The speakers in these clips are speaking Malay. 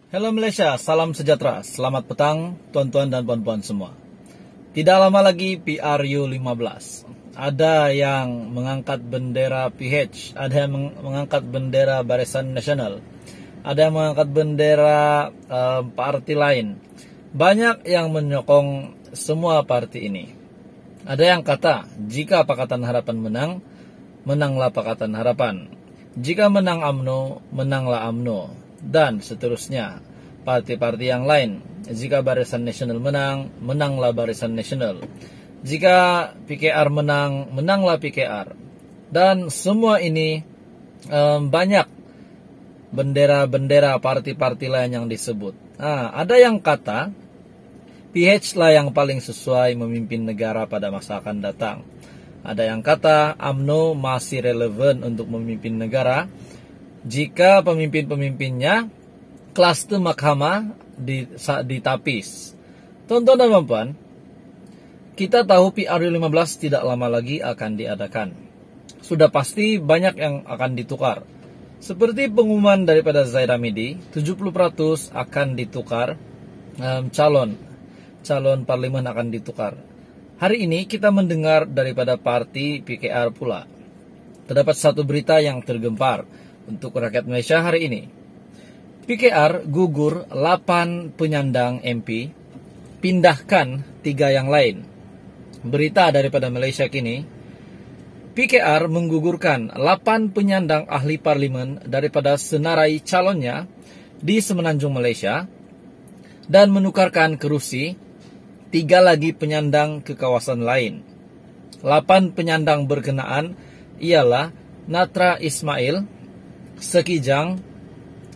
Halo Malaysia, salam sejahtera. Selamat petang tuan-tuan dan puan-puan semua. Tidak lama lagi PRU 15. Ada yang mengangkat bendera PH, ada yang mengangkat bendera Barisan Nasional, ada yang mengangkat bendera parti lain. Banyak yang menyokong semua parti ini. Ada yang kata, jika Pakatan Harapan menang, menanglah Pakatan Harapan. Jika menang UMNO, menanglah UMNO. Dan seterusnya, parti-parti yang lain. Jika Barisan Nasional menang, menanglah Barisan Nasional. Jika PKR menang, menanglah PKR. Dan semua ini banyak bendera-bendera parti-parti lain yang disebut. Ada yang kata PH lah yang paling sesuai memimpin negara pada masa akan datang. Ada yang kata UMNO masih relevan untuk memimpin negara jika pemimpin-pemimpinnya klaster mahkamah ditapis. Tuan-tuan dan puan, kita tahu PRU 15 tidak lama lagi akan diadakan. Sudah pasti banyak yang akan ditukar. Seperti pengumuman daripada Zaid Hamidi, 70% akan ditukar, calon parlimen akan ditukar. Hari ini kita mendengar daripada parti PKR pula. Terdapat satu berita yang tergempar untuk rakyat Malaysia hari ini. PKR gugur 8 penyandang MP, pindahkan 3 yang lain. Berita daripada Malaysia kini, PKR menggugurkan 8 penyandang ahli parlimen daripada senarai calonnya di Semenanjung Malaysia dan menukarkan kerusi 3 lagi penyandang ke kawasan lain. 8 penyandang berkenaan ialah Natra Ismail, Sekijang,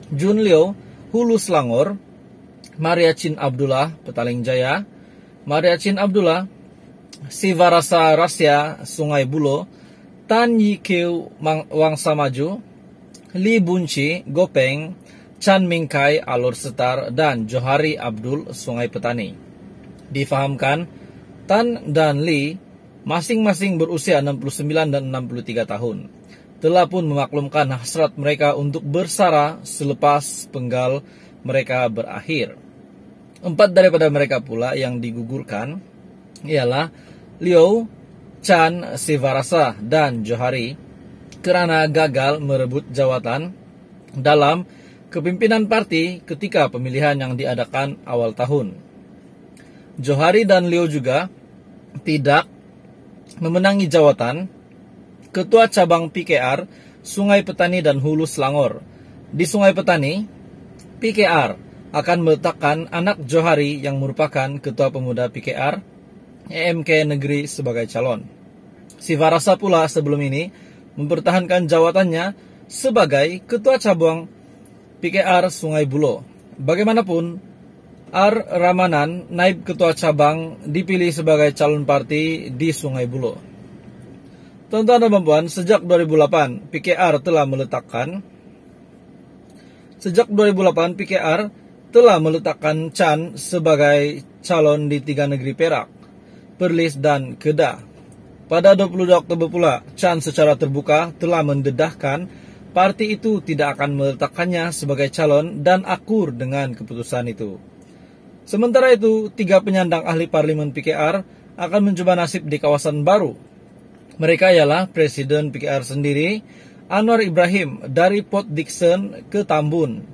Jun Leo, Hulu Selangor, Maria Chin Abdullah, Petaling Jaya, Maria Chin Abdullah, Sivarasa Rasya, Sungai Buloh, Tan Yi Keu, Wangsa Maju, Li Bunci, Gopeng, Chan Mingkai, Alor Setar, dan Johari Abdul, Sungai Petani. Difahamkan, Tan dan Li masing-masing berusia 69 dan 63 tahun. Telah pun memaklumkan hasrat mereka untuk bersara selepas penggal mereka berakhir. 4 daripada mereka pula yang digugurkan ialah Liu, Chan, Sivarasa, dan Johari kerana gagal merebut jawatan dalam kepimpinan parti ketika pemilihan yang diadakan awal tahun. Johari dan Liu juga tidak memenangi jawatan Ketua Cabang PKR Sungai Petani dan Hulu Selangor. Di Sungai Petani, PKR akan meletakkan anak Johari yang merupakan Ketua Pemuda PKR EMK Negeri sebagai calon. Sivarasa pula sebelum ini mempertahankan jawatannya sebagai Ketua Cabang PKR Sungai Buloh. Bagaimanapun, R. Ramanan, Naib Ketua Cabang, dipilih sebagai calon parti di Sungai Buloh. Tuan-tuan dan puan, sejak 2008 PKR telah meletakkan Chan sebagai calon di 3 negeri Perak, Perlis dan Kedah. Pada 22 Oktober pula, Chan secara terbuka telah mendedahkan parti itu tidak akan meletakkannya sebagai calon dan akur dengan keputusan itu. Sementara itu, 3 penyandang ahli parlimen PKR akan mencoba nasib di kawasan baru. Mereka ialah Presiden PKR sendiri, Anwar Ibrahim dari Port Dickson ke Tambun,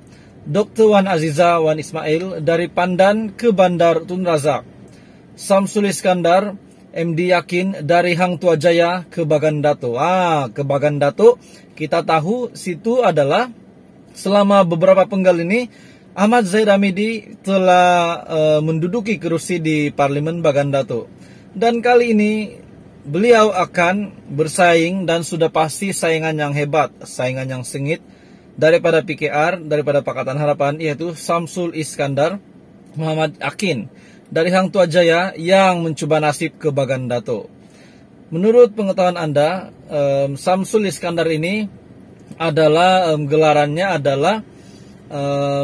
Dr. Wan Aziza Wan Ismail dari Pandan ke Bandar Tun Razak, Samsul Iskandar MD Yakin dari Hang Tua Jaya ke Bagan Dato. Ke Bagan Dato, kita tahu situ adalah selama beberapa penggal ini Ahmad Zaid Hamidi telah menduduki kerusi di Parlimen Bagan Dato. Dan kali ini beliau akan bersaing dan sudah pasti saingan yang hebat, saingan yang sengit daripada PKR, daripada Pakatan Harapan, yaitu Samsul Iskandar Muhammad Akin dari Hang Tua Jaya yang mencuba nasib ke Bagan Dato. Menurut pengetahuan Anda, Samsul Iskandar ini adalah gelarannya adalah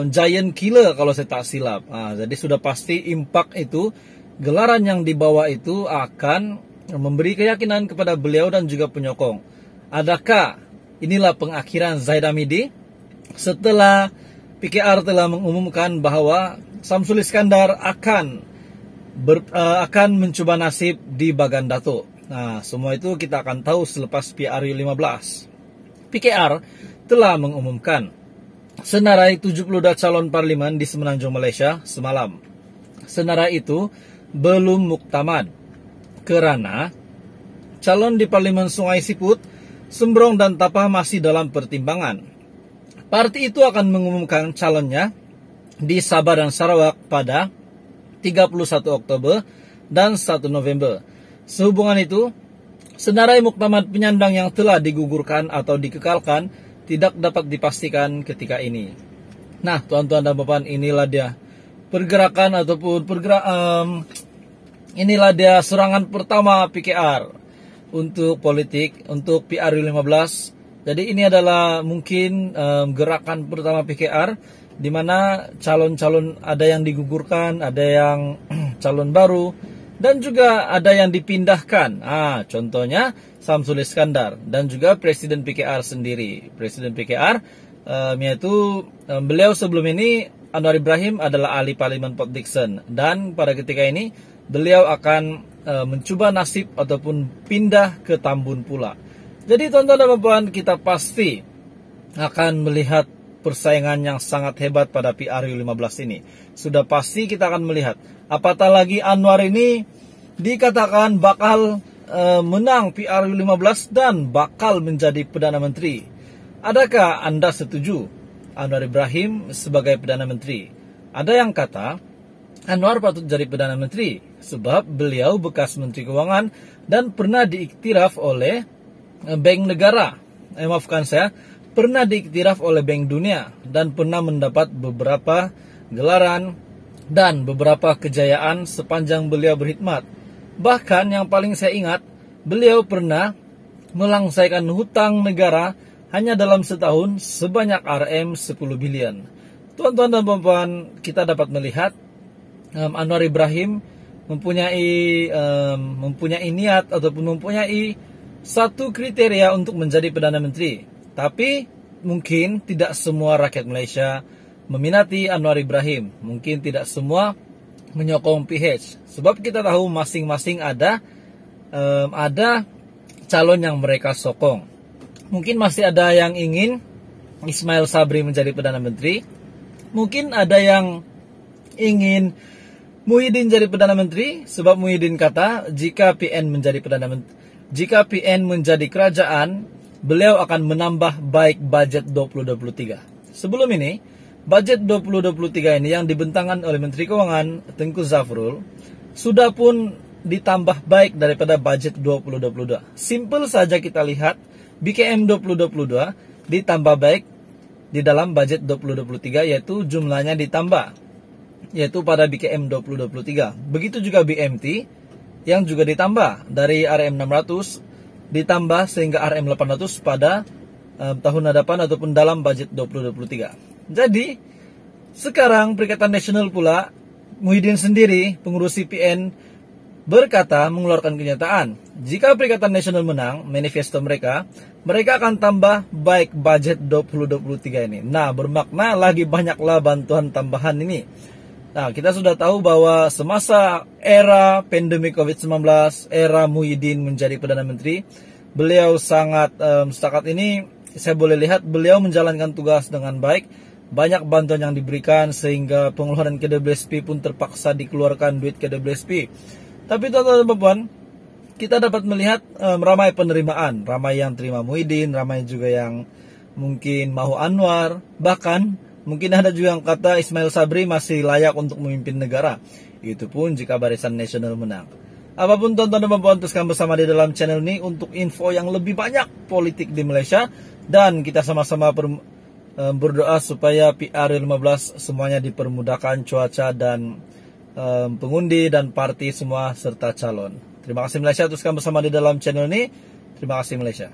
Giant Killer kalau saya tak silap. Jadi sudah pasti Impak itu, gelaran yang dibawa itu akan memberi keyakinan kepada beliau dan juga penyokong. Adakah inilah pengakhiran Zaid Hamidi setelah PKR telah mengumumkan bahwa Syamsul Iskandar akan mencoba nasib di Bagan Datuk. Nah, semua itu kita akan tahu selepas PRU15. PKR telah mengumumkan senarai 72 calon parlimen di Semenanjung Malaysia semalam. Senarai itu belum muktamad kerana calon di Parlimen Sungai Siput, Sembrong dan Tapah masih dalam pertimbangan. Parti itu akan mengumumkan calonnya di Sabah dan Sarawak pada 31 Oktober dan 1 November. Sehubungan itu, senarai muktamad penyandang yang telah digugurkan atau dikekalkan tidak dapat dipastikan ketika ini. Nah, tuan-tuan dan puan, inilah dia pergerakan ataupun inilah dia serangan pertama PKR untuk politik, untuk PRU15. Jadi ini adalah mungkin gerakan pertama PKR, di mana calon-calon ada yang digugurkan, ada yang calon baru, dan juga ada yang dipindahkan. Contohnya Syamsul Iskandar dan juga Presiden PKR sendiri. Presiden PKR yaitu beliau sebelum ini, Anwar Ibrahim, adalah ahli Parlimen Port Dickson, dan pada ketika ini beliau akan mencoba nasib ataupun pindah ke Tambun pula. Jadi tuan-tuan dan puan, kita pasti akan melihat persaingan yang sangat hebat pada PRU15 ini. Sudah pasti kita akan melihat. Apatah lagi Anwar ini dikatakan bakal menang PRU15 dan bakal menjadi Perdana Menteri. Adakah Anda setuju Anwar Ibrahim sebagai Perdana Menteri? Ada yang kata Anwar patut jadi Perdana Menteri sebab beliau bekas Menteri Keuangan dan pernah diiktiraf oleh Bank Negara. Pernah diiktiraf oleh Bank Dunia dan pernah mendapat beberapa gelaran dan beberapa kejayaan sepanjang beliau berkhidmat. Bahkan yang paling saya ingat, beliau pernah melangsaikan hutang negara hanya dalam setahun sebanyak RM 10 bilion. Tuan-tuan dan puan, kita dapat melihat Anwar Ibrahim mempunyai niat ataupun mempunyai satu kriteria untuk menjadi Perdana Menteri. Tapi mungkin tidak semua rakyat Malaysia meminati Anwar Ibrahim. Mungkin tidak semua menyokong PH. Sebab kita tahu masing-masing ada calon yang mereka sokong. Mungkin masih ada yang ingin Ismail Sabri menjadi Perdana Menteri. Mungkin ada yang ingin Muhyiddin jadi Perdana Menteri. Sebab Muhyiddin kata jika PN menjadi Perdana Menteri, jika PN menjadi kerajaan, beliau akan menambah baik budget 2023. Sebelum ini, budget 2023 ini yang dibentangkan oleh Menteri Keuangan Tengku Zafrul sudah pun ditambah baik daripada budget 2022. Simple saja kita lihat, BKM 2022 ditambah baik di dalam budget 2023, yaitu jumlahnya ditambah, yaitu pada BKM 2023. Begitu juga BMT yang juga ditambah dari RM 600 ditambah sehingga RM800 pada tahun hadapan ataupun dalam budget 2023. Jadi, sekarang Perikatan Nasional pula, Muhyiddin sendiri, pengurus CPN, berkata, mengeluarkan kenyataan, jika Perikatan Nasional menang, manifesto mereka akan tambah baik budget 2023 ini. Nah, bermakna lagi banyaklah bantuan tambahan ini. Nah, kita sudah tahu bahwa semasa era pandemi COVID-19, era Muhyiddin menjadi Perdana Menteri, beliau sangat, setakat ini saya boleh lihat beliau menjalankan tugas dengan baik. Banyak bantuan yang diberikan sehingga pengeluaran KWSP pun terpaksa dikeluarkan duit KWSP. Tapi teman-teman dan puan, kita dapat melihat ramai penerimaan. Ramai yang terima Muhyiddin, ramai juga yang mungkin mahu Anwar, bahkan mungkin ada juga yang kata Ismail Sabri masih layak untuk memimpin negara. Itu pun jika Barisan Nasional menang. Apapun tuan-tuan dan puan, teruskan bersama di dalam channel ini untuk info yang lebih banyak politik di Malaysia. Dan kita sama-sama berdoa supaya PRU15 semuanya dipermudahkan cuaca dan pengundi dan parti semua serta calon. Terima kasih Malaysia, teruskan bersama di dalam channel ini. Terima kasih Malaysia.